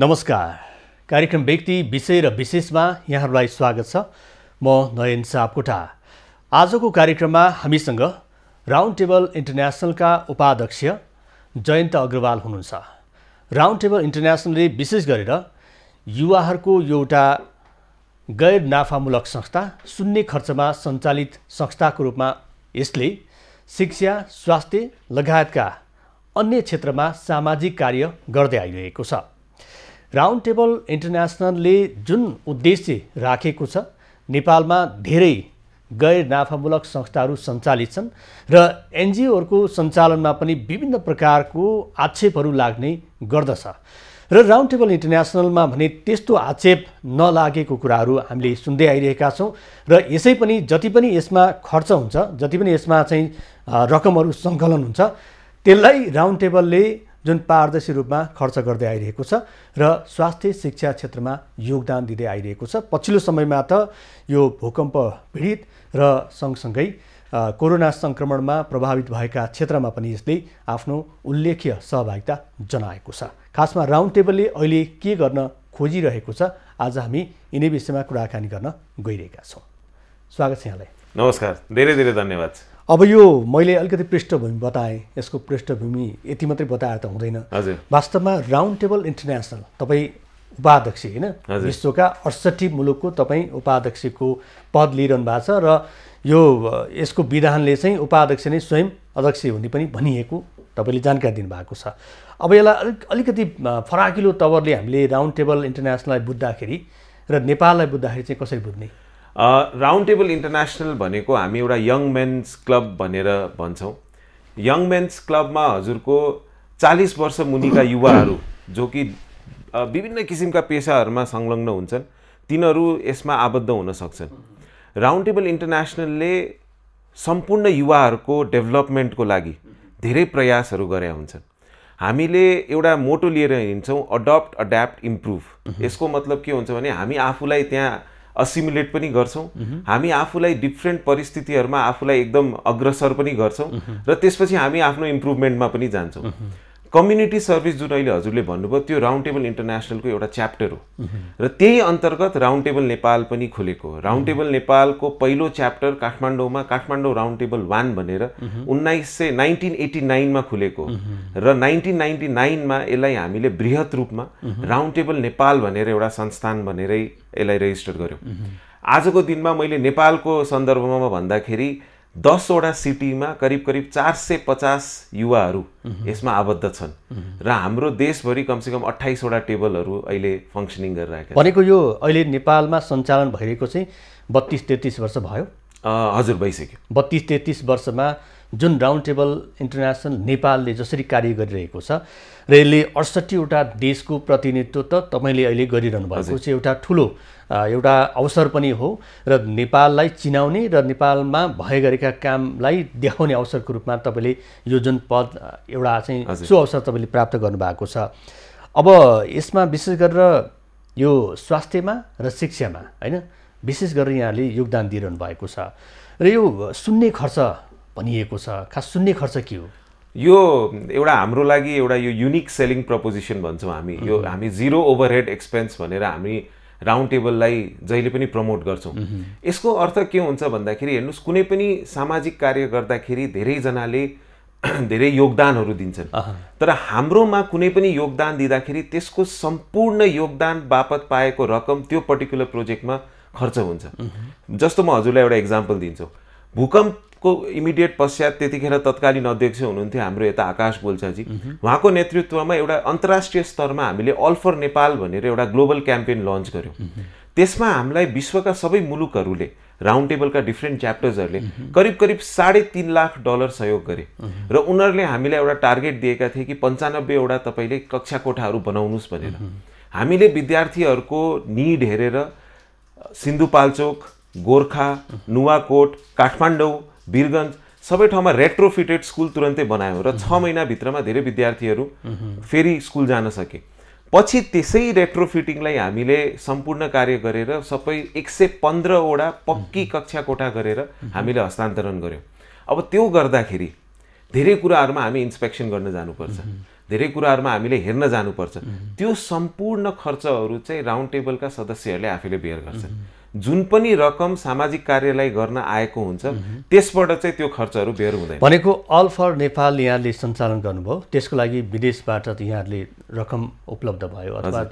नमस्कार। कार्यक्रम व्यक्ति विषय र विशेषमा यहाँहरूलाई स्वागत छ। म नयन सापकोटा। आजको कार्यक्रममा हामीसँग राउन्ड टेबल इन्टरनेसनलका उपाध्यक्ष जयन्त अग्रवाल हुनुहुन्छ। राउन्ड टेबल इन्टरनेसनलले विशेष गरेर युवाहरूको एउटा गैर नाफामूलक संस्था, शून्य खर्चमा सञ्चालित संस्थाको रूपमा यसले शिक्षा, स्वास्थ्य लगायतका अन्य क्षेत्रमा सामाजिक कार्य गर्दै आइरहेको छ। राउन्ड टेबल इन्टरनेसनलले जुन उद्देश्य राखेको छ, नेपालमा धेरै गैर नाफामूलक संस्थाहरू सञ्चालित छन् र एनजिओहरूको सञ्चालनमा पनि विभिन्न प्रकारको आक्षेपहरू लाग्ने गर्दछ र राउन्ड टेबल इन्टरनेसनलमा भने त्यस्तो आक्षेप नलागेको कुराहरू हामीले सुन्दै आइरहेका छौँ र यसै पनि जति पनि यसमा खर्च हुन्छ, जति पनि यसमा चाहिँ रकमहरू सङ्कलन हुन्छ, त्यसलाई राउन्ड टेबलले जुन पारदर्शी रूपमा खर्च गर्दै आइरहेको छ र स्वास्थ्य शिक्षा क्षेत्रमा योगदान दिँदै आइरहेको छ। पछिल्लो समयमा त यो भूकम्प पीडित र सँगसँगै कोरोना सङ्क्रमणमा प्रभावित भएका क्षेत्रमा पनि यसले आफ्नो उल्लेख्य सहभागिता जनाएको छ। खासमा राउन्ड टेबलले अहिले के गर्न खोजिरहेको छ, आज हामी यिनै विषयमा कुराकानी गर्न गइरहेका छौँ। स्वागत छ यहाँलाई। नमस्कार, धेरै धेरै धन्यवाद। अब यो मैले अलिकति पृष्ठभूमि बताएँ, यसको पृष्ठभूमि यति मात्रै बताएर त हुँदैन। हजुर, वास्तवमा राउन्ड टेबल इन्टरनेसनल तपाईँ उपाध्यक्ष होइन, विश्वका 68 मुलुकको तपाईँ उपाध्यक्षको पद लिइरहनु भएको छ र यो यसको विधानले चाहिँ उपाध्यक्ष नै स्वयं अध्यक्ष हुने पनि भनिएको तपाईँले जानकारी दिनुभएको छ। अब यसलाई अलिकति फराकिलो तवरले हामीले राउन्ड टेबल इन्टरनेसनललाई बुझ्दाखेरि र नेपाललाई बुझ्दाखेरि चाहिँ कसरी बुझ्ने? राउन्ड टेबल इन्टरनेसनल भनेको हामी एउटा यङ मेन्स क्लब भनेर भन्छौँ। यङ मेन्स क्लबमा हजुरको 40 वर्ष मुनिका युवाहरू जो कि विभिन्न किसिमका पेसाहरूमा संलग्न हुन्छन्, तिनीहरू यसमा आबद्ध हुन सक्छन्। राउन्ड टेबल इन्टरनेसनलले सम्पूर्ण युवाहरूको डेभलपमेन्टको लागि धेरै प्रयासहरू गरे हुन्छन्। हामीले एउटा मोटो लिएर हिँड्छौँ, अडप्ट, एड्याप्ट, इम्प्रुभ। यसको मतलब के हुन्छ भने हामी आफूलाई त्यहाँ असिमुलेट पनि गर्छौँ, हामी आफूलाई डिफ्रेन्ट परिस्थितिहरूमा आफूलाई एकदम अग्रसर पनि गर्छौँ र त्यसपछि हामी आफ्नो इम्प्रुभमेन्टमा पनि जान्छौँ। कम्युनिटी सर्भिस जुन अहिले हजुरले भन्नुभयो त्यो राउन्ड टेबल इन्टरनेसनलको एउटा च्याप्टर हो र त्यही अन्तर्गत राउन्ड टेबल नेपाल पनि खुलेको हो। राउन्ड टेबल नेपालको पहिलो च्याप्टर काठमाडौँमा काठमाडौँ राउन्ड टेबल 1 भनेर 1989 मा खुलेको र 1999 मा यसलाई हामीले बृहत रूपमा राउन्ड टेबल नेपाल भनेर एउटा संस्थान भनेरै यसलाई रेजिस्टर गर्यौँ। आजको दिनमा मैले नेपालको सन्दर्भमा भन्दाखेरि 10 वटा सिटीमा करिब 450 युवाहरू यसमा आबद्ध छन् र हाम्रो देशभरि कमसेकम 28 वटा टेबलहरू अहिले फङ्सनिङ गरिरहेका छन्। भनेको यो अहिले नेपालमा सञ्चालन भइरहेको चाहिँ 32-33 वर्ष भयो? हजुर, भइसक्यो। 32-33 वर्षमा जुन राउन्ड टेबल इन्टरनेसनल नेपालले जसरी कार्य गरिरहेको छ र यसले 68 वटा देशको प्रतिनिधित्व त तपाईँले अहिले गरिरहनु भएको चाहिँ एउटा ठुलो एउटा अवसर पनि हो र नेपाललाई चिनाउने र नेपालमा भए गरेका कामलाई देखाउने अवसरको रूपमा तपाईँले यो जुन पद एउटा चाहिँ सो अवसर तपाईँले प्राप्त गर्नुभएको छ। अब यसमा विशेष गरेर यो स्वास्थ्यमा र शिक्षामा होइन, विशेष गरेर यहाँले योगदान दिइरहनु भएको छ र यो शून्य खर्च भनिएको छ। खास शून्य खर्च के हो? यो एउटा हाम्रो लागि एउटा यो युनिक सेलिङ प्रपोजिसन भन्छौँ हामी। यो हामी जिरो ओभरहेड एक्सपेन्स भनेर हामी राउन्ड टेबललाई जहिले पनि प्रमोट गर्छौँ। यसको अर्थ के हुन्छ भन्दाखेरि हेर्नुहोस्, कुनै पनि सामाजिक कार्य गर्दाखेरि धेरैजनाले धेरै योगदानहरू दिन्छन्, तर हाम्रोमा कुनै पनि योगदान दिँदाखेरि त्यसको सम्पूर्ण योगदान बापत पाएको रकम त्यो पर्टिकुलर प्रोजेक्टमा खर्च हुन्छ। जस्तो म हजुरलाई एउटा इक्जाम्पल दिन्छु। भूकम्पको इमिडिएट पश्चात त्यतिखेर तत्कालीन अध्यक्ष हुनुहुन्थ्यो हाम्रो यता आकाश बोल्छाजी, उहाँको नेतृत्वमा एउटा अन्तर्राष्ट्रिय स्तरमा हामीले अल फर नेपाल भनेर एउटा ग्लोबल क्याम्पेन लन्च गर्यौँ। त्यसमा हामीलाई विश्वका सबै मुलुकहरूले, राउन्ड टेबलका डिफ्रेन्ट च्याप्टर्सहरूले करिब $3.5 लाख सहयोग गरे र उनीहरूले हामीलाई एउटा टार्गेट दिएका थिए कि 95 वटा तपाईँले कक्षा कोठाहरू बनाउनुहोस् भनेर। हामीले विद्यार्थीहरूको निड हेरेर सिन्धुपाल्चोक, गोर्खा, नुवाकोट, काठमाडौँ, वीरगञ्ज सबै ठाउँमा रेट्रोफिटेड स्कुल तुरन्तै बनायौँ र 6 महिनाभित्रमा धेरै विद्यार्थीहरू फेरि स्कुल जान सके। पछि त्यसै रेट्रोफिटिङलाई हामीले सम्पूर्ण कार्य गरेर सबै 115 वटा पक्की कक्षा कोठा गरेर हामीले हस्तान्तरण गर्यौँ। अब त्यो गर्दाखेरि धेरै कुराहरुमा हामी इन्स्पेक्सन गर्न जानुपर्छ, धेरै कुराहरुमा हामीले हेर्न जानुपर्छ त्यो सम्पूर्ण खर्चहरु चाहिँ राउन्ड टेबलका सदस्यहरूले आफैले बेयर गर्छन् जुन पनि रकम सामाजिक कार्यलाई गर्न आएको हुन्छ त्यसबाट चाहिँ त्यो खर्चहरु बेयर हुँदैन भनेको अल फर नेपाल यहाँले सञ्चालन गर्नुभयो त्यसको लागि विदेशबाट यहाँले रकम उपलब्ध भयो अथवा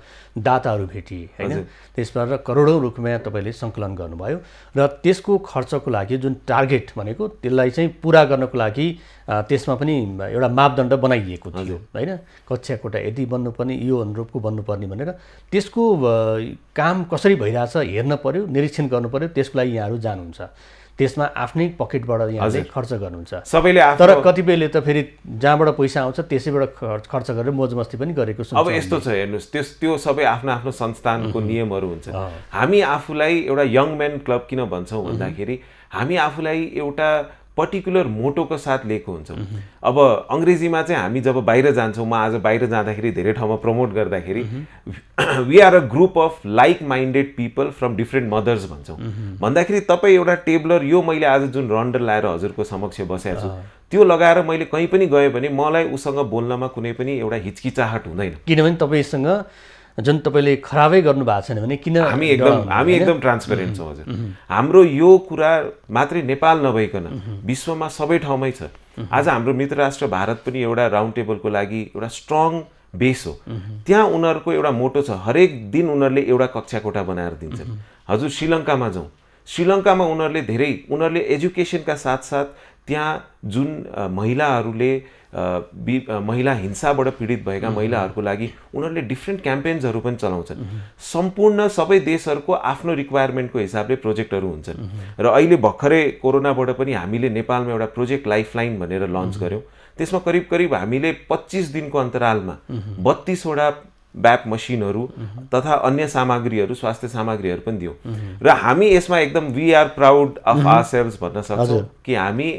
दाताहरू भेटिए हैन त्यसबाट करोडौं रुपैयाँ तपाईले संकलन गर्नुभयो र त्यसको खर्चको लागि जुन टार्गेट भनेको त्यसलाई चाहिँ पूरा गर्नको लागि त्यसमा पनि एउटा मापदण्ड बनाइएको थियो हैन कक्षा कोठा यदि बन्नुपर्ने यो अनुरूपको बन्नुपर्ने भनेर त्यसको काम कसरी भइराछ हेर्न पर्यो निरीक्षण गर्नु पर्यो त्यसको लागि यहाँहरु जानुहुन्छ त्यसमा आफ्नै पकेटबाट यहाँले खर्च गर्नुहुन्छ सबैले तर कतिपयले त फेरि जहाँबाट पैसा आउँछ त्यसैबाट खर्च गरेर मौजमस्ती पनि गरेको छ अब यस्तो छ हेर्नुस् त्यो सबै आफ्नो आफ्नो संस्थानको नियमहरु हुन्छ हामी आफुलाई एउटा यङ म्यान क्लब किन भन्छौं भन्दाखेरि हामी आफुलाई एउटा पर्टिकुलर मोटोको साथ लिएको हुन्छ अब अंग्रेजीमा चाहिँ हामी जब बाहिर जान्छौं म आज बाहिर जाँदाखेरि धेरै ठाउँमा प्रमोट गर्दाखेरि we are a group of like minded people from different mothers भन्छौं भन्दाखेरि तपाई एउटा टेबलर यो मैले आज जुन रन्डर लाएर हजुरको समक्ष बसेको छु त्यो लगाएर मैले कहीं पनि गए भने मलाई उसँग बोल्नमा कुनै पनि एउटा हिचकिचाहट हुँदैन किनभने तपाईसँग जुन तपाईले खराबै गर्नु भएको छैन भने किन हामी एकदम ट्रान्सपेरेन्ट छौं हजुर हाम्रो यो कुरा मात्रै नेपाल नभइकन विश्वमा सबै ठाउँमै छ आज हाम्रो मित्र राष्ट्र भारत पनि एउटा राउन्ड टेबलको लागि एउटा स्ट्रङ बेस हो त्यहाँ उनीहरुको एउटा मोटो छ हरेक दिन उनीहरुले एउटा कक्षा कोठा बनाएर दिन्छन् हजुर श्रीलंकामा जाउँ श्रीलंकामा उनीहरुले एजुकेसनका साथसाथ त्यहाँ जुन महिलाहरूले महिला हिंसाबाट पीडित भएका महिलाहरूको लागि उनीहरुले डिफरेन्ट क्याम्पेन्सहरु पनि चलाउँछन् सम्पूर्ण सबै देशहरुको आफ्नो रिक्वायरमेन्टको हिसाबले प्रोजेक्टहरु हुन्छन् र अहिले भर्खरै कोरोनाबाट पनि हामीले नेपालमा एउटा प्रोजेक्ट लाइफलाइन भनेर लन्च गर्यौं त्यसमा करिब हामीले 25 दिनको अन्तरालमा 32 वटा ब्याप मशिनहरु तथा अन्य सामग्रीहरु स्वास्थ्य सामग्रीहरु पनि दियौं र हामी यसमा एकदम we are proud of ourselves भन्न सक्छौं कि हामी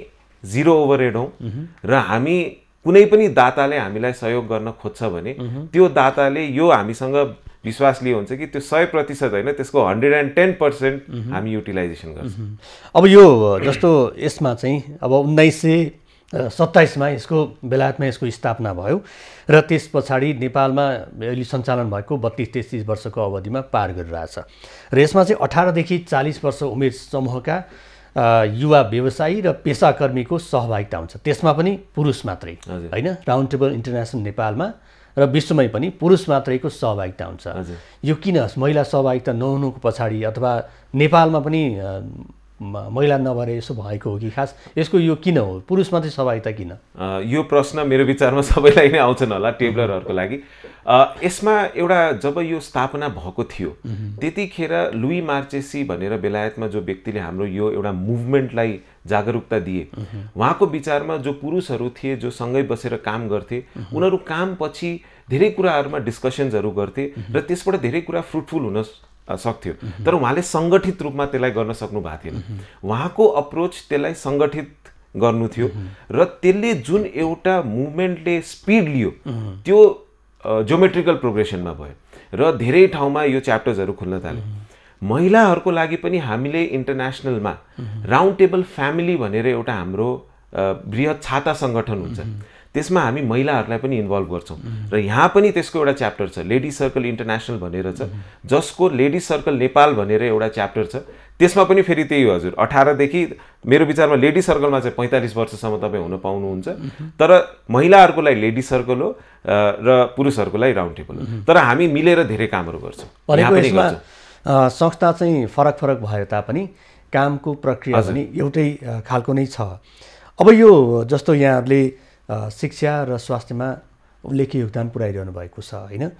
जीरो ओभरहेड हौं र हामी कुनै पनि दाताले हामीलाई सहयोग गर्न खोज्छ भने त्यो दाताले यो हामीसँग विश्वास लिए हुन्छ कि त्यो 100% हैन त्यसको 110% हामी युटिलाइजेसन गर्छौं अब यो जस्तो यसमा चाहिँ अब 1927 मा यसको बेलायतमा यसको स्थापना भयो र त्यसपछि नेपालमा अहिले सञ्चालन भएको 32-33 वर्षको अवधिमा पार गरिरहेछ र यसमा चाहिँ 18 देखि 40 वर्ष उमेर समूहका युवा व्यवसायी र पेशाकर्मीको सहभागिता हुन्छ त्यसमा पनि पुरुष मात्रै हैन राउन्ड टेबल इन्टरनेशनल नेपालमा र विश्वमै पनि पुरुष मात्रैको सहभागिता हुन्छ यो किन महिला सहभागिता नहुनुको पछाडी अथवा नेपालमा पनि महिला नभरे यसो भएको हो कि खास यसको यो किन हो पुरुष मात्रै सहभागिता किन यो प्रश्न मेरो विचारमा सबैलाई नै आउँछन् होला टेबलरहरुको लागि यसमा एउटा जब यो स्थापना भएको थियो त्यतिखेर लुई मार्चेसी भनेर बेलायतमा जो व्यक्तिले हाम्रो यो एउटा मुभमेन्टलाई जागरुकता दिए उहाँको विचारमा जो पुरुषहरु थिए जो सँगै बसेर काम गर्थे उनीहरु काम पछि धेरै कुराहरुमा डिस्कशन्सहरु गर्थे र त्यसबाट धेरै कुरा फ्रुटफुल हुन सक्थ्यो तर उहाँले संगठित रूपमा त्यसलाई गर्न सक्नु भएको थिएन उहाँको अप्रोच त्यसलाई संगठित गर्नु थियो र त्यसले जुन एउटा मुभमेन्टले स्पिड लियो त्यो ज्योमेट्रिकल प्रोग्रेसनमा भयो र धेरै ठाउँमा यो च्याप्टर्सहरु खुल्न थाले महिलाहरुको लागि पनि हामीले इन्टरनेशनलमा राउन्ड टेबल फ्यामिली भनेर एउटा हाम्रो बृहत छाता संगठन हुन्छ त्यसमा हामी महिलाहरुलाई पनि इन्भल्भ गर्छौं र यहाँ पनि त्यसको एउटा च्याप्टर छ लेडी सर्कल इन्टरनेशनल भनेर छ जसको लेडी सर्कल नेपाल भनेर एउटा च्याप्टर छ त्यसमा पनि फेरि त्यही हो हजुर 18 देखि मेरो विचारमा लेडी सर्कलमा चाहिँ 45 वर्षसम्म तपाई हुन पाउनुहुन्छ तर महिलाहरुको लागि लेडी सर्कल हो र पुरुषहरुको लागि राउन्ड टेबल हो तर हामी मिलेर धेरै कामहरु गर्छौं यहाँ पनि गर्छौं संस्था चाहिँ फरक भए तापनि कामको प्रक्रिया पनि एउटै खालको नै छ अब यो जस्तो यहाँहरुले शिक्षा र स्वास्थ्यमा उल्लेख्य योगदान पुर्याइरहनु भएको छ हैन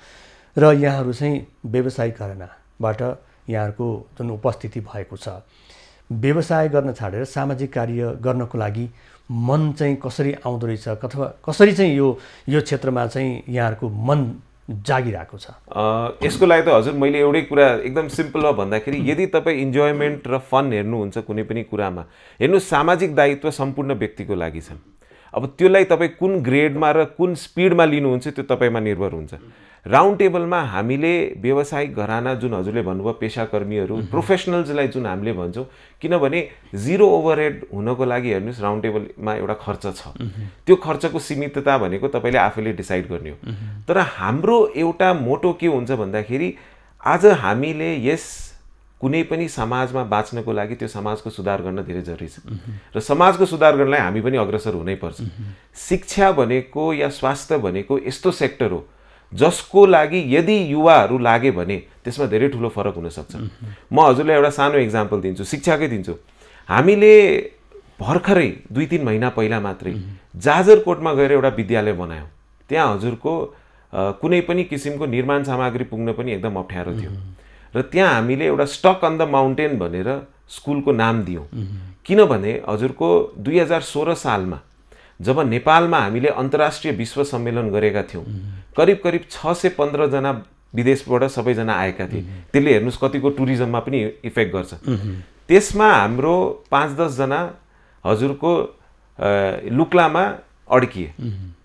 र यहाँहरु चाहिँ व्यवसायीकरणबाट यहाँहरुको जुन उपस्थिति भएको छ व्यवसाय गर्न छाडेर सामाजिक कार्य गर्नको लागि मन चाहिँ कसरी आउँदो रहेछ अथवा कसरी चाहिँ यो क्षेत्रमा चाहिँ यहाँहरुको मन जागिरहेको छ यसको लागि त हजुर मैले एउटै कुरा एकदम सिम्पल भन्दाखेरि यदि तपाई इन्जोयमेन्ट र फन हेर्नुहुन्छ कुनै पनि कुरामा हेर्नु सामाजिक दायित्व सम्पूर्ण व्यक्तिको लागि छ अब त्यसलाई तपाई कुन ग्रेडमा र कुन स्पिडमा लिनुहुन्छ त्यो तपाईमा निर्भर हुन्छ राउन्ड टेबलमा हामीले व्यावसायिक घराना जुन हजुरले भन्नुभयो पेशाकर्मीहरू प्रोफेसनल्सलाई जुन हामीले भन्छौँ, किनभने जिरो ओभरहेड हुनको लागि हेर्नुहोस् राउन्ड टेबलमा एउटा खर्च छ, त्यो खर्चको सीमितता भनेको तपाईँले आफैले डिसाइड गर्ने हो। तर हाम्रो एउटा मोटो के हुन्छ भन्दाखेरि आज हामीले यस कुनै पनि समाजमा बाँच्नको लागि त्यो समाजको सुधार गर्न धेरै जरुरी छ र समाजको सुधार गर्नलाई हामी पनि अग्रसर हुनैपर्छ। शिक्षा भनेको या स्वास्थ्य भनेको यस्तो सेक्टर हो जसको लागि यदि युवाहरू लागे भने त्यसमा धेरै ठुलो फरक हुन सक्छ। म हजुरलाई एउटा सानो इक्जाम्पल दिन्छु, शिक्षाकै दिन्छु। हामीले भर्खरै 2-3 महिना पहिला मात्रै जाजरकोटमा गएर एउटा विद्यालय बनायौँ। त्यहाँ हजुरको कुनै पनि किसिमको निर्माण सामग्री पुग्न पनि एकदम अप्ठ्यारो थियो र त्यहाँ हामीले एउटा स्टक अन द माउन्टेन भनेर स्कुलको नाम दियौँ। किनभने हजुरको 2016 सालमा जब नेपालमा हामीले अन्तर्राष्ट्रिय विश्व सम्मेलन गरेका थियौँ, करिब 615 जना विदेशबाट सबैजना आएका थिए। त्यसले हेर्नुहोस् कतिको टुरिज्ममा पनि इफेक्ट गर्छ। त्यसमा हाम्रो 5-10 जना हजुरको लुक्लामा अड्किए,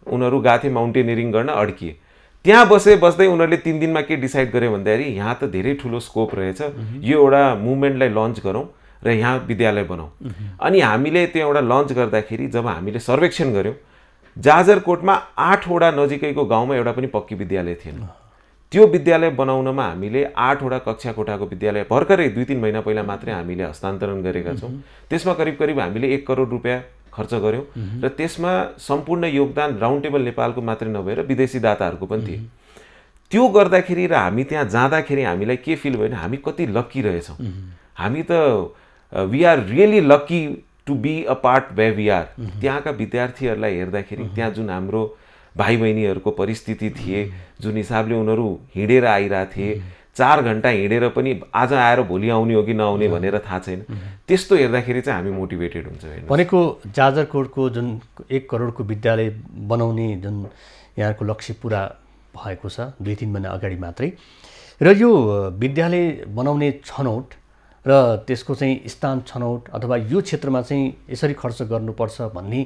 उनीहरू गएको थिए माउन्टेनियरिङ गर्न अड्किए। त्यहाँ बस्दै उनीहरूले 3 दिनमा के डिसाइड गरे भन्दाखेरि यहाँ त धेरै ठुलो स्कोप रहेछ, यो एउटा मुभमेन्टलाई लन्च गरौँ र यहाँ विद्यालय बनाऊ। अनि हामीले त्यो एउटा लन्च गर्दाखेरि जब हामीले सर्वेक्षण गऱ्यौँ, जाजरकोटमा 8 वटा नजिकैको गाउँमा एउटा पनि पक्की विद्यालय थिएन। त्यो विद्यालय बनाउनमा हामीले 8 वटा कक्षा कोठाको विद्यालय भर्खरै 2-3 महिना पहिला मात्रै हामीले हस्तान्तरण गरेका छौँ। त्यसमा करिब हामीले 1 करोड रुपियाँ खर्च गऱ्यौँ र त्यसमा सम्पूर्ण योगदान राउन्ड टेबल नेपालको मात्रै नभएर विदेशी दाताहरूको पनि थिए। त्यो गर्दाखेरि र हामी त्यहाँ जाँदाखेरि हामीलाई के फिल भयो भने हामी कति लक्की रहेछौँ। हामी त we are really lucky to be a part way we are. त्यहाँका विद्यार्थीहरूलाई हेर्दाखेरि त्यहाँ जुन हाम्रो भाइ बहिनीहरूको परिस्थिति थिए, जुन हिसाबले उनीहरू हिँडेर आइरहेको थिए, 4 घण्टा हिँडेर पनि आज आएर भोलि आउने हो कि नआउने भनेर थाहा छैन, त्यस्तो हेर्दाखेरि चाहिँ हामी मोटिभेटेड हुन्छ। भनेको जाजरकोटको जुन 1 करोडको विद्यालय बनाउने जुन यहाँको लक्ष्य पुरा भएको छ 2-3 महिना अगाडि मात्रै, र यो विद्यालय बनाउने छनौट र त्यसको चाहिँ स्थान छनौट अथवा यो क्षेत्रमा चाहिँ यसरी खर्च गर्नुपर्छ भन्ने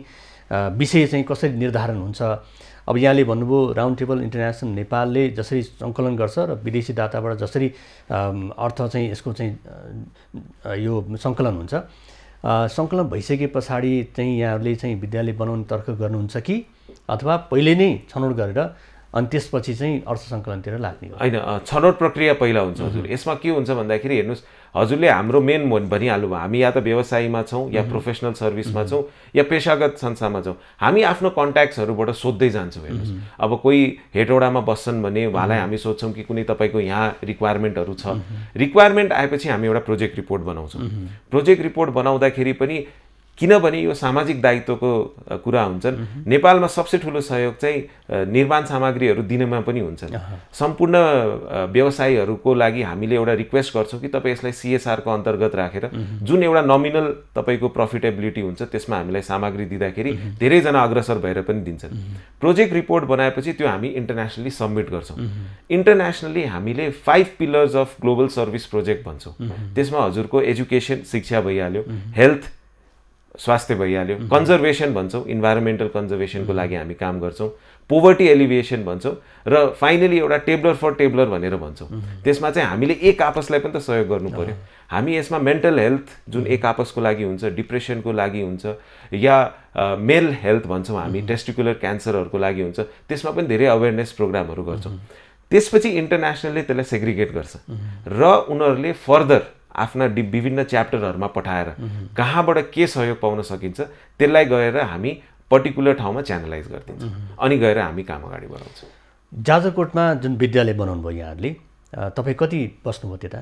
विषय चाहिँ कसरी निर्धारण हुन्छ? अब यहाँले भन्नुभयो राउन्ड टेबल इन्टरनेसनल नेपालले जसरी सङ्कलन गर्छ र विदेशी दाताबाट जसरी अर्थ चाहिँ यसको चाहिँ यो सङ्कलन हुन्छ, सङ्कलन भइसके पछाडि चाहिँ यहाँहरूले चाहिँ विद्यालय बनाउने तर्क गर्नुहुन्छ कि अथवा पहिले नै छनौट गरेर अनि त्यसपछि चाहिँ अर्थ सङ्कलनतिर लाग्ने? होइन, छनौट प्रक्रिया पहिला हुन्छ हजुर। यसमा के हुन्छ भन्दाखेरि हेर्नुहोस्, हजुरले हाम्रो मेन भनिहाल्नु भयो, हामी या त व्यवसायमा छौँ या प्रोफेसनल सर्भिसमा छौँ या पेशागत संस्थामा छौँ। हामी आफ्नो कन्ट्याक्ट्सहरूबाट सोध्दै जान्छौँ। हेर्नुहोस्, अब कोही हेटौडामा बस्छन् भने उहाँलाई हामी सोध्छौँ कि कुनै तपाईँको यहाँ रिक्वायरमेन्टहरू छ। रिक्वायरमेन्ट आएपछि हामी एउटा प्रोजेक्ट रिपोर्ट बनाउँछौँ। प्रोजेक्ट रिपोर्ट बनाउँदाखेरि पनि किनभने यो सामाजिक दायित्वको कुरा हुन्छन्, नेपालमा सबसे ठुलो सहयोग चाहिँ निर्माण सामग्रीहरू दिनमा पनि हुन्छन्। सम्पूर्ण व्यवसायीहरूको लागि हामीले एउटा रिक्वेस्ट गर्छौँ कि तपाईँ यसलाई CSR को अन्तर्गत राखेर जुन एउटा नमिनल तपाईँको प्रफिटेबिलिटी हुन्छ त्यसमा हामीलाई सामग्री दिँदाखेरि धेरैजना अग्रसर भएर पनि दिन्छन्। प्रोजेक्ट रिपोर्ट बनाएपछि त्यो हामी इन्टरनेसनली सबमिट गर्छौँ। इन्टरनेसनली हामीले 5 pillars of global service project भन्छौँ। त्यसमा हजुरको एजुकेसन शिक्षा भइहाल्यो, हेल्थ स्वास्थ्य भइहाल्यो, कन्जर्भेसन भन्छौँ, इन्भाइरोमेन्टल कन्जर्भेसनको लागि हामी काम गर्छौँ, पोभर्टी एलिभिएसन भन्छौँ र फाइनली एउटा टेबलर फर टेबलर भनेर भन्छौँ। त्यसमा चाहिँ हामीले एक आपसलाई पनि त सहयोग गर्नु पर्यो। हामी यसमा मेन्टल हेल्थ जुन एक आपसको लागि हुन्छ, डिप्रेसनको लागि हुन्छ, या मेल हेल्थ भन्छौँ हामी, टेस्टिकुलर क्यान्सरहरूको लागि हुन्छ, त्यसमा पनि धेरै अवेरनेस प्रोग्रामहरू गर्छौँ। त्यसपछि इन्टरनेसनलले त्यसलाई सेग्रिगेट गर्छ र उनीहरूले फर्दर आफ्ना विभिन्न च्याप्टरहरूमा पठाएर कहाँबाट के सहयोग पाउन सकिन्छ त्यसलाई गएर हामी पर्टिकुलर ठाउँमा च्यानलाइज गरिदिन्छौँ अनि गएर हामी काम अगाडि बढाउँछौँ। जाजरकोटमा जुन विद्यालय बनाउनु भयो यहाँहरूले, तपाईँ कति बस्नुभयो त्यता?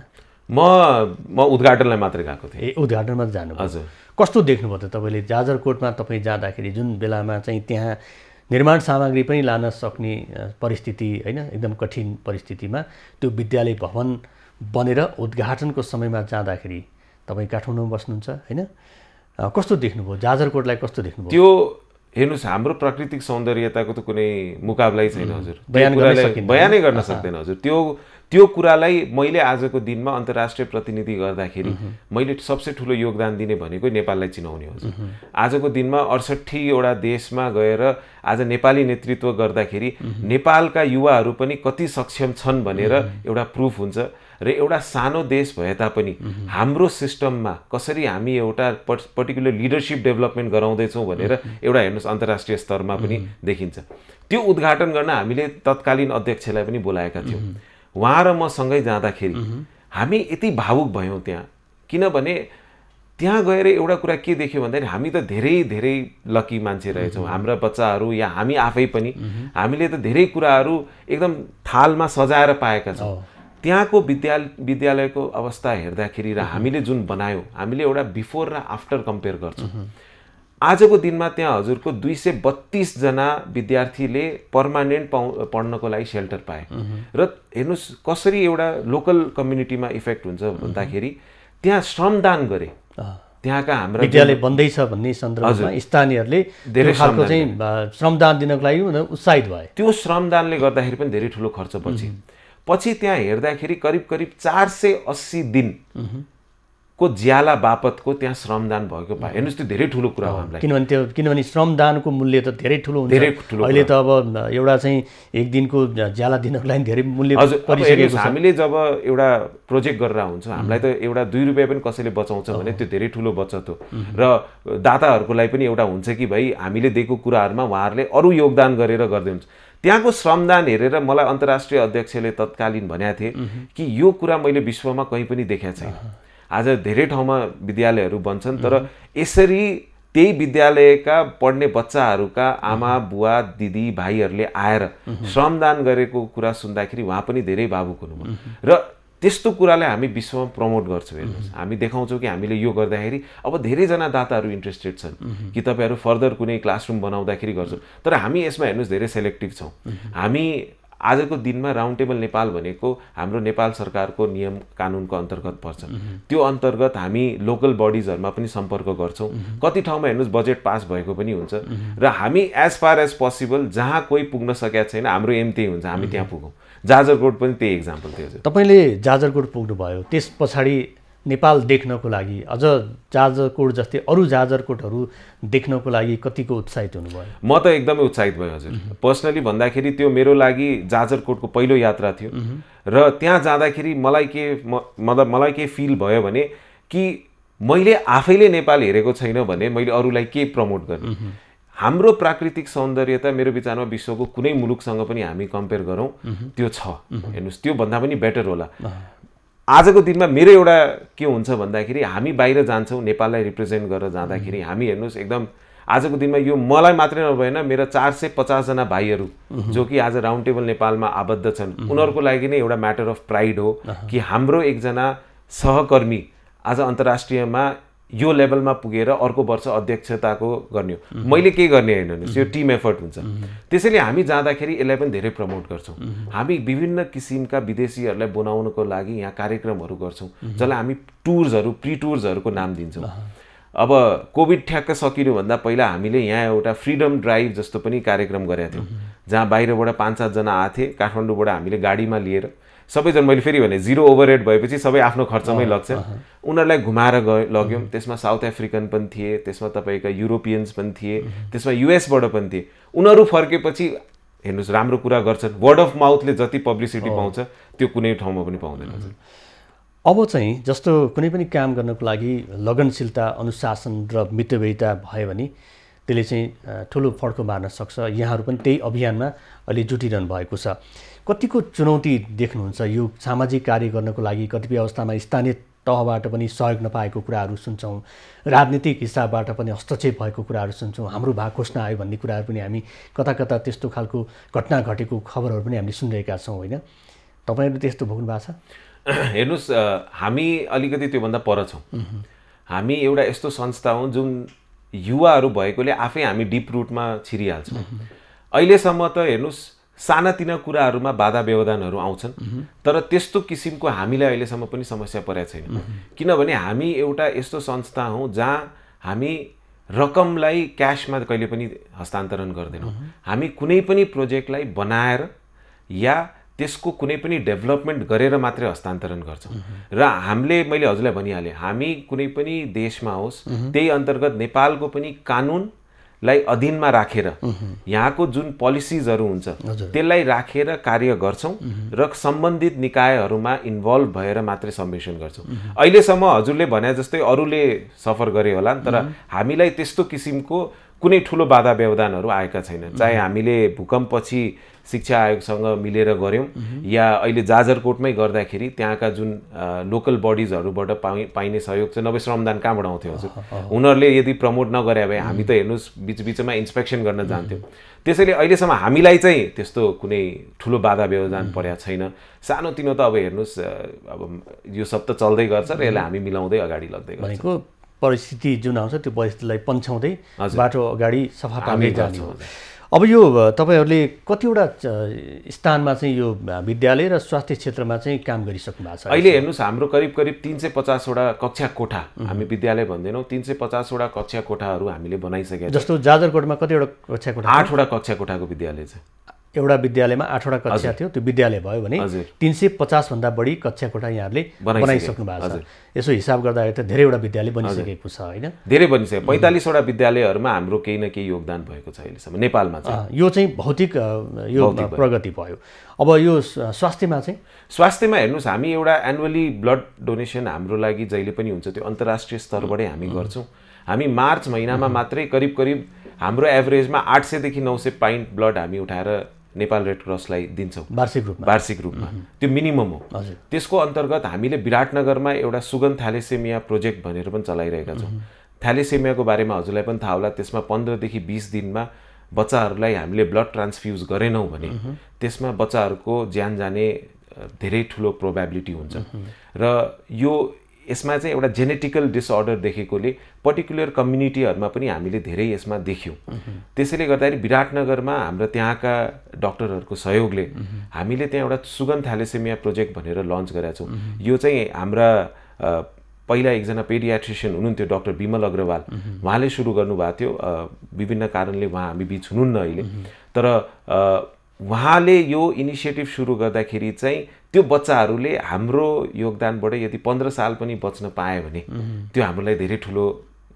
म उद्घाटनलाई मात्रै गएको थिएँ। उद्घाटनमा जानु? हजुर। कस्तो देख्नुभयो त तपाईँले जाजरकोटमा? तपाईँ जाँदाखेरि जुन बेलामा चाहिँ त्यहाँ निर्माण सामग्री पनि लान सक्ने परिस्थिति होइन, एकदम कठिन परिस्थितिमा त्यो विद्यालय भवन बनेर उद्घाटनको समयमा जाँदाखेरि तपाईँ काठमाडौँमा बस्नुहुन्छ होइन, कस्तो देख्नुभयो जाजरकोटलाई? कस्तो देख्नुभयो? त्यो हेर्नुहोस्, हाम्रो प्राकृतिक सौन्दर्यताको त कुनै मुकाबलै छैन हजुर, बयानै गर्न सक्दैन हजुर। त्यो कुरालाई मैले आजको दिनमा अन्तर्राष्ट्रिय प्रतिनिधि गर्दाखेरि मैले सबसे ठुलो योगदान दिने भनेको नेपाललाई चिनाउने हो। आजको दिनमा 68 वटा देशमा गएर आज नेपाली नेतृत्व गर्दाखेरि नेपालका युवाहरू पनि कति सक्षम छन् भनेर एउटा प्रुफ हुन्छ र एउटा सानो देश भए तापनि हाम्रो सिस्टममा कसरी हामी एउटा पर्टिकुलर लिडरशिप डेभलपमेन्ट गराउँदैछौँ भनेर एउटा हेर्नुहोस् अन्तर्राष्ट्रिय स्तरमा पनि देखिन्छ। त्यो उद्घाटन गर्न हामीले तत्कालीन अध्यक्षलाई पनि बोलाएका थियौँ। उहाँ र म सँगै जाँदाखेरि हामी यति भावुक भयौँ त्यहाँ, किनभने त्यहाँ गएर एउटा कुरा के देख्यो भन्दाखेरि हामी त धेरै धेरै लकी मान्छे रहेछौँ। हाम्रा बच्चाहरू या हामी आफै पनि हामीले त धेरै कुराहरू एकदम थालमा सजाएर पाएका छौँ। त्यहाँको विद्यालयको अवस्था हेर्दाखेरि र हामीले जुन बनायौँ, हामीले एउटा बिफोर र आफ्टर कम्पेयर गर्छौँ। आजको दिनमा त्यहाँ हजुरको 232 जना विद्यार्थीले पर्मानेन्ट पढ्नको लागि सेल्टर पाए र हेर्नुहोस् कसरी एउटा लोकल कम्युनिटीमा इफेक्ट हुन्छ भन्दाखेरि त्यहाँ श्रमदान गरे। त्यहाँका हाम्रा विद्यालय बन्दैछ भन्ने सन्दर्भमा स्थानीयहरूले धेरै खालको चाहिँ श्रमदान दिनको लागि उत्साहित भए। त्यो श्रमदानले गर्दाखेरि पनि धेरै ठुलो खर्च पछि त्यहाँ हेर्दाखेरि करिब 480 दिन को ज्याला बापतको त्यहाँ श्रमदान भएको पाए। हेर्नुहोस् त्यो धेरै ठुलो कुरा हो हामीलाई, किनभने श्रमदानको मूल्य त धेरै ठुलो हुन्छ। अहिले त अब एउटा चाहिँ एक दिनको ज्याला दिनको लागि धेरै मूल्य परिसकेको छ। हामीले जब एउटा प्रोजेक्ट गरेर हुन्छ हामीलाई त एउटा 2 रुपियाँ पनि कसैले बचाउँछ भने त्यो धेरै ठुलो बचत हो र दाताहरूको लागि पनि एउटा हुन्छ कि भाइ हामीले दिएको कुराहरूमा उहाँहरूले अरू योगदान गरेर गर्दै हुन्छ। त्यहाँको श्रमदान हेरेर मलाई अन्तर्राष्ट्रिय अध्यक्षले तत्कालीन भनेका थिए कि यो कुरा मैले विश्वमा कहीँ पनि देखेको छैन। आज धेरै ठाउँमा विद्यालयहरू बन्छन् तर यसरी त्यही विद्यालयका पढ्ने बच्चाहरूका आमा बुवा दिदी भाइहरूले आएर श्रमदान गरेको कुरा सुन्दाखेरि उहाँ पनि धेरै भावुक हुनुभयो र त्यस्तो कुरालाई हामी विश्वमा प्रमोट गर्छौँ। हेर्नुहोस् हामी देखाउँछौँ कि हामीले यो गर्दाखेरि अब धेरैजना दाताहरू इन्ट्रेस्टेड छन् कि तपाईँहरू फर्दर कुनै क्लासरुम बनाउँदाखेरि गर्छौँ, तर हामी यसमा हेर्नुहोस् धेरै सेलेक्टिभ छौँ। हामी आजको दिनमा राउन्ड टेबल नेपाल भनेको हाम्रो नेपाल सरकारको नियम कानुनको अन्तर्गत पर्छ। त्यो अन्तर्गत हामी लोकल बडिजहरूमा पनि सम्पर्क गर्छौँ। कति ठाउँमा हेर्नुहोस् बजेट पास भएको पनि हुन्छ र हामी एज फार एज पोसिबल जहाँ कोही पुग्न सकेका छैन हाम्रो एम त्यही हुन्छ, हामी त्यहाँ पुगौँ। जाजरकोट पनि त्यही इक्जाम्पल थियो। तपाईँले जाजरकोट पुग्नुभयो, त्यस पछाडि नेपाल देख्नको लागि अझ जाजरकोट जस्तै अरू जाजरकोटहरू देख्नको लागि कतिको उत्साहित हुनुभयो? म त एकदमै उत्साहित भएँ हजुर। पर्सनली भन्दाखेरि त्यो मेरो लागि जाजरकोटको पहिलो यात्रा थियो र त्यहाँ जाँदाखेरि मलाई के फिल भयो भने कि मैले आफैले नेपाल हेरेको छैन भने मैले अरूलाई के प्रमोट गर्ने। हाम्रो प्राकृतिक सौन्दर्यता मेरो विचारमा विश्वको कुनै मुलुकसँग पनि हामी कम्पेयर गरौँ त्यो छ। हेर्नुहोस् त्यो भन्दा पनि बेटर होला। आजको दिनमा मेरो एउटा के हुन्छ भन्दाखेरि हामी बाहिर जान्छौँ नेपाललाई रिप्रेजेन्ट गरेर जाँदाखेरि हामी हेर्नुहोस् एकदम आजको दिनमा यो मलाई मात्रै नभएन मेरा 450 जना भाइहरू जो कि आज राउन्ड टेबल नेपालमा आबद्ध छन् उनीहरूको लागि नै एउटा म्याटर अफ प्राइड हो कि हाम्रो एकजना सहकर्मी आज अन्तर्राष्ट्रियमा यो लेभलमा पुगेर अर्को वर्ष अध्यक्षताको गर्ने हो। मैले के गर्ने हैन, यो टिम एफर्ट हुन्छ। त्यसैले हामी जाँदाखेरि यसलाई पनि धेरै प्रमोट गर्छौँ। हामी विभिन्न किसिमका विदेशीहरूलाई बोलाउनको लागि यहाँ कार्यक्रमहरू गर्छौँ जसलाई हामी टुर्सहरू प्री टुर्सहरूको नाम दिन्छौँ। अब कोभिड ठ्याक्क सकिनुभन्दा पहिला हामीले यहाँ एउटा फ्रिडम ड्राइभ जस्तो पनि कार्यक्रम गरेका थियौँ जहाँ बाहिरबाट 5-7 जना आथे काठमाडौँबाट हामीले गाडीमा लिएर सबैजना, मैले फेरि भने जिरो ओभरहेड भएपछि सबै आफ्नो खर्चमै लाग्छ, उनीहरूलाई घुमाएर लग्यौँ। त्यसमा साउथ अफ्रिकन पनि थिए, त्यसमा तपाईँका युरोपियन्स पनि थिए, त्यसमा युएसबाट पनि थिए। उनीहरू फर्केपछि हेर्नुहोस् राम्रो कुरा गर्छन्, वर्ड अफ माउथले जति पब्लिसिटी पाउँछ त्यो कुनै ठाउँमा पनि पाउँदैन। अब चाहिँ जस्तो कुनै पनि काम गर्नको लागि लगनशीलता अनुशासन र मितव्ययिता भयो भने त्यसले चाहिँ ठुलो फड्को मार्न सक्छ। यहाँहरू पनि त्यही अभियानमा अहिले जुटिरहनु भएको छ। कतिको चुनौती देख्नुहुन्छ यो सामाजिक कार्य गर्नको लागि? कतिपय अवस्थामा स्थानीय तहबाट पनि सहयोग नपाएको कुराहरू सुन्छौँ, राजनीतिक हिसाबबाट पनि हस्तक्षेप भएको कुराहरू सुन्छौँ, हाम्रो भाग खोज्न आयो भन्ने कुराहरू पनि हामी कता कता त्यस्तो खालको घटना घटेको खबरहरू पनि हामीले सुनिरहेका छौँ, होइन? तपाईँहरू त्यस्तो भोग्नु भएको छ? हेर्नुहोस् हामी अलिकति त्योभन्दा पर छौँ। हामी एउटा यस्तो संस्था हौँ जुन युवाहरू भएकोले आफै हामी डिप रुटमा छिरिहाल्छौँ। अहिलेसम्म त हेर्नुहोस् सानातिना कुराहरूमा बाधा व्यवधानहरू आउँछन् तर त्यस्तो किसिमको हामीलाई अहिलेसम्म पनि समस्या परेको छैन। किनभने हामी एउटा यस्तो संस्था हौँ जहाँ हामी रकमलाई क्यासमा कहिले पनि हस्तान्तरण गर्दैनौँ। हामी कुनै पनि प्रोजेक्टलाई बनाएर या त्यसको कुनै पनि डेभलपमेन्ट गरेर मात्रै हस्तान्तरण गर्छौँ। र हामीले मैले हजुरलाई भनिहालेँ, हामी कुनै पनि देशमा होस् त्यही अन्तर्गत नेपालको पनि कानुनलाई अधीनमा राखेर यहाँको जुन पोलिसिजहरू हुन्छ त्यसलाई राखेर कार्य गर्छौँ र सम्बन्धित निकायहरूमा इन्भल्भ भएर मात्रै सम्मेषण गर्छौँ। अहिलेसम्म हजुरले भने जस्तै अरूले सफर गरे होला, तर हामीलाई त्यस्तो किसिमको कुनै ठुलो बाधा व्यवधानहरू आएका छैनन्। चाहे हामीले भूकम्पपछि शिक्षा आयोगसँग मिलेर गऱ्यौँ या अहिले जाजरकोटमै गर्दाखेरि त्यहाँका जुन लोकल बडिजहरूबाट पाइने सहयोग चाहिँ नभए श्रमदान कहाँबाट आउँथ्यो हजुर, उनीहरूले यदि प्रमोट नगरे भए हामी त हेर्नुहोस् बिचबिचमा इन्स्पेक्सन गर्न जान्थ्यौँ। त्यसैले अहिलेसम्म हामीलाई चाहिँ त्यस्तो कुनै ठुलो बाधा व्यवधान परेको छैन। सानोतिनो त अब हेर्नुहोस् अब यो सब त चल्दै गर्छ र यसलाई हामी मिलाउँदै अगाडि लग्दै गर्छौँ। परिस्थिति जुन आउँछ त्यो परिस्थितिलाई पन्छाउँदै बाटो अगाडि सफा पार्दै जाने हो। अब यो तपाईहरूले कतिवटा स्थानमा चाहिँ यो विद्यालय र स्वास्थ्य क्षेत्रमा चाहिँ काम गरिसक्नु भएको छ? अहिले हेर्नुहोस् हाम्रो करिब 350 वटा कक्षा कोठा, हामी विद्यालय भन्दैनौँ, 350 वटा कक्षा कोठाहरू हामीले बनाइसकेका छौँ। जस्तो जाजरकोटमा कतिवटा कक्षा कोठा? 8 वटा कक्षा कोठाको विद्यालय छ। एउटा विद्यालयमा 8 वटा कक्षा थियो, त्यो विद्यालय भयो भने 350 भन्दा बढी कक्षा कोठा यहाँले बनाइसक्नु भएको छ। यसो हिसाब गर्दाखेरि त धेरैवटा विद्यालय बनिसकेको छ हैन? धेरै बनिसक्यो। 45 वटा विद्यालयहरूमा हाम्रो केही न केही योगदान भएको छ अहिलेसम्म नेपालमा चाहिँ। यो चाहिँ भौतिक यो प्रगति भयो। अब यो स्वास्थ्यमा चाहिँ? स्वास्थ्यमा हेर्नुहोस्, हामी एउटा एनुअली ब्लड डोनेसन हाम्रो लागि जहिले पनि हुन्छ, त्यो अन्तर्राष्ट्रिय स्तरबाटै हामी गर्छौँ। हामी मार्च महिनामा मात्रै करिब हाम्रो एभरेजमा 800 देखि 900 पाइन्ट ब्लड हामी उठाएर नेपाल रेड क्रसलाई दिन्छौँ वार्षिक रूपमा। त्यो मिनिमम हो। त्यसको अन्तर्गत हामीले विराटनगरमा एउटा सुगन थ्यालेसेमिया प्रोजेक्ट भनेर पनि चलाइरहेका छौँ। थ्यालेसेमियाको बारेमा हजुरलाई पनि थाहा होला, त्यसमा 15 देखि 20 दिनमा बच्चाहरूलाई हामीले ब्लड ट्रान्सफ्युज गरेनौँ भने त्यसमा बच्चाहरूको ज्यान जाने धेरै ठुलो प्रोबेबिलिटी हुन्छ। र यसमा चाहिँ एउटा जेनेटिकल डिसअर्डर देखेकोले पर्टिकुलर कम्युनिटीहरूमा पनि हामीले धेरै यसमा देख्यौँ। त्यसैले गर्दाखेरि विराटनगरमा हाम्रो त्यहाँका डाक्टरहरूको सहयोगले हामीले त्यहाँ एउटा सुगन थ्यालेसेमिया प्रोजेक्ट भनेर लन्च गरेका छौँ। यो चाहिँ हाम्रा पहिला एकजना पेडियाट्रिसियन हुनुहुन्थ्यो डाक्टर विमल अग्रवाल, उहाँले सुरु गर्नुभएको थियो। विभिन्न कारणले उहाँ हामी बिच हुनुहुन्न अहिले, तर उहाँले यो इनिसिएटिभ सुरु गर्दाखेरि चाहिँ त्यो बच्चाहरूले हाम्रो योगदानबाट यदि 15 साल पनि बच्न पाए भने त्यो हाम्रो लागि धेरै ठुलो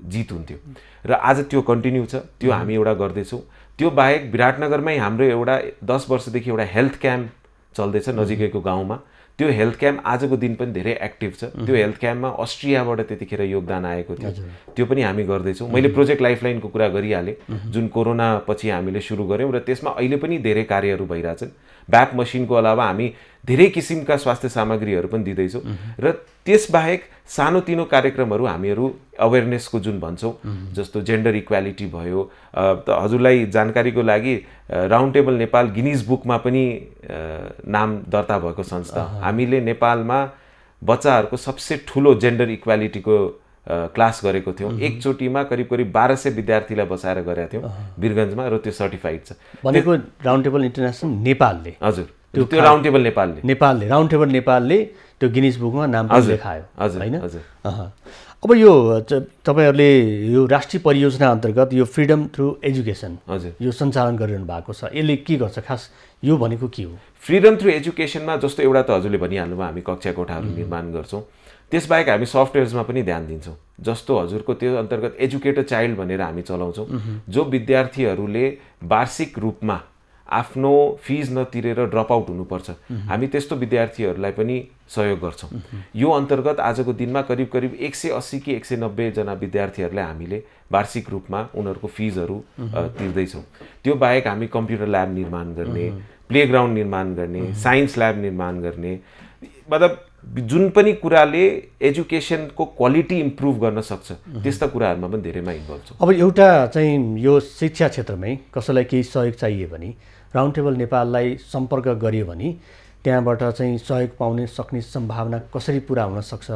जित हुन्थ्यो। र आज त्यो कन्टिन्यू छ, त्यो हामी एउटा गर्दैछौँ। त्यो बाहेक विराटनगरमै हाम्रो एउटा 10 वर्षदेखि एउटा हेल्थ क्याम्प चल्दैछ नजिकैको गाउँमा। त्यो हेल्थ क्याम्प आजको दिन पनि धेरै एक्टिभ छ। त्यो हेल्थ क्याम्पमा अस्ट्रियाबाट त्यतिखेर योगदान आएको थियो, त्यो पनि हामी गर्दैछौँ। मैले प्रोजेक्ट लाइफलाइनको कुरा गरिहालेँ, जुन कोरोना पछि हामीले सुरु गऱ्यौँ र त्यसमा अहिले पनि धेरै कार्यहरू भइरहेछन्। ब्याप मसिनको अलावा हामी धेरै किसिमका स्वास्थ्य सामग्रीहरू पनि दिँदैछौँ। र त्यसबाहेक सानोतिनो कार्यक्रमहरू हामीहरू अवेरनेसको जुन भन्छौँ, जस्तो जेन्डर इक्वालिटी भयो। हजुरलाई जानकारीको लागि राउन्ड टेबल नेपाल गिनिज बुकमा पनि नाम दर्ता भएको संस्था। हामीले नेपालमा बच्चाहरूको सबसे ठुलो जेन्डर इक्वालिटीको क्लास गरेको थियौँ। एकचोटिमा करिब 1200 विद्यार्थीलाई बसाएर गरेका थियौँ वीरगन्जमा, र त्यो सर्टिफाइड छ। भनेको राउन्ड टेबल इन्टरनेसनल नेपालले? हजुर, त्यो राउन्ड टेबल राउन्ड टेबल नेपालले त्यो गिनिज बुकमा नाम पनि लेखायो हैन? अब यो तपाईहरुले यो राष्ट्रिय परियोजना अन्तर्गत यो फ्रिडम थ्रु एजुकेसन यो सञ्चालन गरिरहनु भएको छ। यसले के गर्छ खास? यो भनेको के हो? फ्रिडम थ्रु एजुकेसनमा जस्तो एउटा त हजुरले भनिहाल्नुभयो, हामी कक्षा कोठाहरू निर्माण गर्छौँ। त्यसबाहेक हामी सफ्टवेयर्समा पनि ध्यान दिन्छौँ। जस्तो हजुरको त्यो अन्तर्गत एजुकेटर चाइल्ड भनेर हामी चलाउँछौँ, जो विद्यार्थीहरूले वार्षिक रूपमा आफ्नो फिज नतिरेर ड्रप आउट हुनुपर्छ, हामी त्यस्तो विद्यार्थीहरूलाई पनि सहयोग गर्छौँ। यो अन्तर्गत आजको दिनमा करिब 180 कि 190 जना विद्यार्थीहरूलाई हामीले वार्षिक रूपमा उनीहरूको फिजहरू तिर्दैछौँ। त्यो बाहेक हामी कम्प्युटर ल्याब निर्माण गर्ने, प्लेग्राउन्ड निर्माण गर्ने, साइन्स ल्याब निर्माण गर्ने, मतलब जुन पनि कुराले एजुकेसनको क्वालिटी इम्प्रुभ गर्न सक्छ त्यस्ता कुराहरूमा पनि धेरैमा इन्भल्भ छौँ। अब एउटा चाहिँ यो शिक्षा क्षेत्रमै कसैलाई केही सहयोग चाहिए भने राउन्ड टेबल नेपाललाई सम्पर्क गरियो भने त्यहाँबाट चाहिँ सहयोग पाउने सक्ने सम्भावना कसरी पुरा हुन सक्छ?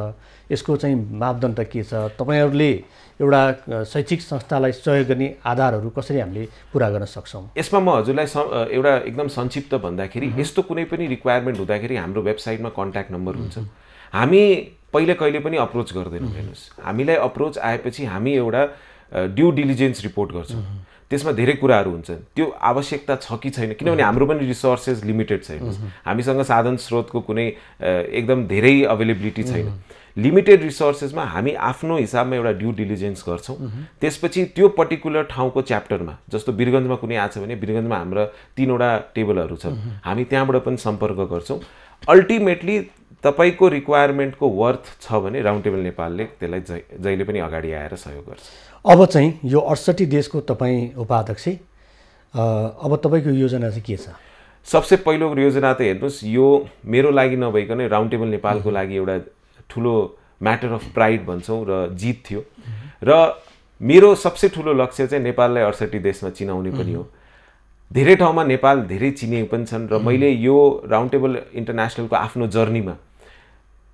यसको चाहिँ मापदण्ड के छ? तपाईहरुले एउटा शैक्षिक संस्थालाई सहयोग गर्ने आधारहरू कसरी हामीले पुरा गर्न सक्छौँ? यसमा म हजुरलाई एउटा एकदम संक्षिप्त भन्दाखेरि, यस्तो कुनै पनि रिक्वायरमेन्ट हुँदाखेरि हाम्रो वेबसाइटमा कन्ट्याक्ट नम्बर हुन्छ। हामी पहिले कहिले पनि अप्रोच गर्दैनौँ। हेर्नुहोस्, हामीलाई अप्रोच आएपछि हामी एउटा ड्यू डिलिजेन्स रिपोर्ट गर्छौँ। त्यसमा धेरै कुराहरू हुन्छन्, त्यो आवश्यकता छ कि छैन, किनभने हाम्रो पनि रिसोर्सेस लिमिटेड छैन, हामीसँग साधन स्रोतको कुनै एकदम धेरै अवेलेबिलिटी छैन। लिमिटेड रिसोर्सेसमा हामी आफ्नो हिसाबमा एउटा ड्यू डिलिजेन्स गर्छौँ। त्यसपछि त्यो पर्टिकुलर ठाउँको च्याप्टरमा, जस्तो वीरगन्जमा कुनै आछ भने वीरगन्जमा हाम्रा 3वटा टेबलहरू छ, हामी त्यहाँबाट पनि सम्पर्क गर्छौँ। अल्टिमेटली तपाईको रिक्वायरमेन्टको वर्थ छ भने राउन्ड टेबल नेपालले त्यसलाई जहिले पनि अगाडि आएर सहयोग गर्छ। अब चाहिँ यो 68 देशको तपाईँ उपाध्यक्ष, अब तपाईँको योजना चाहिँ के छ? सबसे पहिलो योजना त हेर्नुहोस्, यो मेरो लागि नभइकन राउन्ड टेबल नेपालको लागि एउटा ठुलो म्याटर अफ प्राइड भन्छौँ र जित थियो। र मेरो सबसे ठुलो लक्ष्य चाहिँ नेपाललाई 68 देशमा चिनाउने पनि हो। धेरै ठाउँमा नेपाल धेरै चिनिए पनि छन् र मैले यो राउन्ड टेबल इन्टरनेसनलको आफ्नो जर्नीमा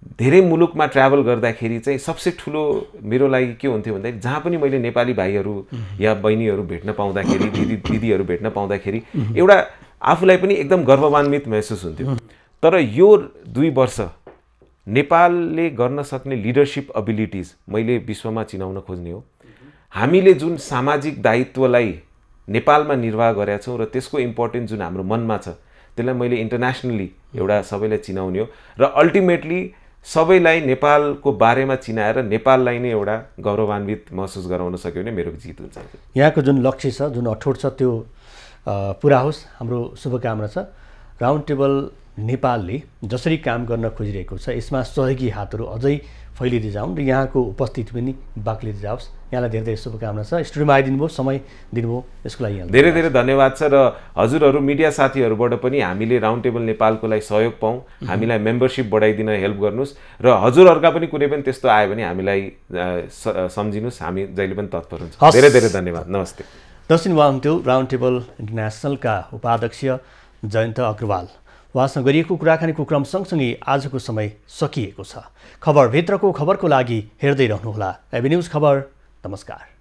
धेरै मुलुकमा ट्राभल गर्दाखेरि चाहिँ सबसे ठुलो मेरो लागि के हुन्थ्यो भन्दाखेरि जहाँ पनि मैले नेपाली भाइहरू या बहिनीहरू भेट्न पाउँदाखेरि, दिदीहरू भेट्न पाउँदाखेरि एउटा आफूलाई पनि एकदम गर्वन्वित महसुस हुन्थ्यो। तर यो 2 वर्ष नेपालले गर्न सक्ने लिडरशिप एबिलिटिज मैले विश्वमा चिनाउन खोज्ने हो। हामीले जुन सामाजिक दायित्वलाई नेपालमा निर्वाह गरेका छौँ र त्यसको इम्पोर्टेन्स जुन हाम्रो मनमा छ त्यसलाई मैले इन्टरनेसनली एउटा सबैलाई चिनाउने हो र अल्टिमेटली सबैलाई नेपालको बारेमा चिनाएर नेपाललाई नै एउटा गौरवान्वित महसुस गराउन सक्यो भने मेरो जित हुन्छ। यहाँको जुन लक्ष्य छ, जुन अठोट छ, त्यो पुरा होस्, हाम्रो शुभकामना छ। राउन्ड टेबल नेपालले जसरी काम गर्न खोजिरहेको छ यसमा सहयोगी हातहरू अझै फैलिँदै जाउन् र यहाँको उपस्थिति पनि बाक्लिँदै जाओस्। यहाँलाई धेरै धेरै शुभकामना छ। स्टुडियोमा आइदिनु भयो, समय दिनुभयो, यसको लागि धेरै धेरै धन्यवाद छ। र हजुरहरू मिडिया साथीहरूबाट पनि हामीले राउन्ड टेबल नेपालको लागि सहयोग पाऊँ, हामीलाई मेम्बरसिप बढाइदिन हेल्प गर्नुहोस् र हजुरहरूका पनि कुनै पनि त्यस्तो आयो भने हामीलाई सम्झिनुहोस्, हामी जहिले पनि तत्पर हुन्छ। धेरै धेरै धन्यवाद। नमस्ते। दर्शन हुनुहुन्थ्यो राउन्ड टेबल इन्टरनेसनलका उपाध्यक्ष जयन्त अग्रवाल। उहाँसँग गरिएको कुराकानीको क्रम सँगसँगै आजको समय सकिएको छ। खबरभित्रको खबरको लागि हेर्दै रहनुहोला एबी न्युज खबर। नमस्कार।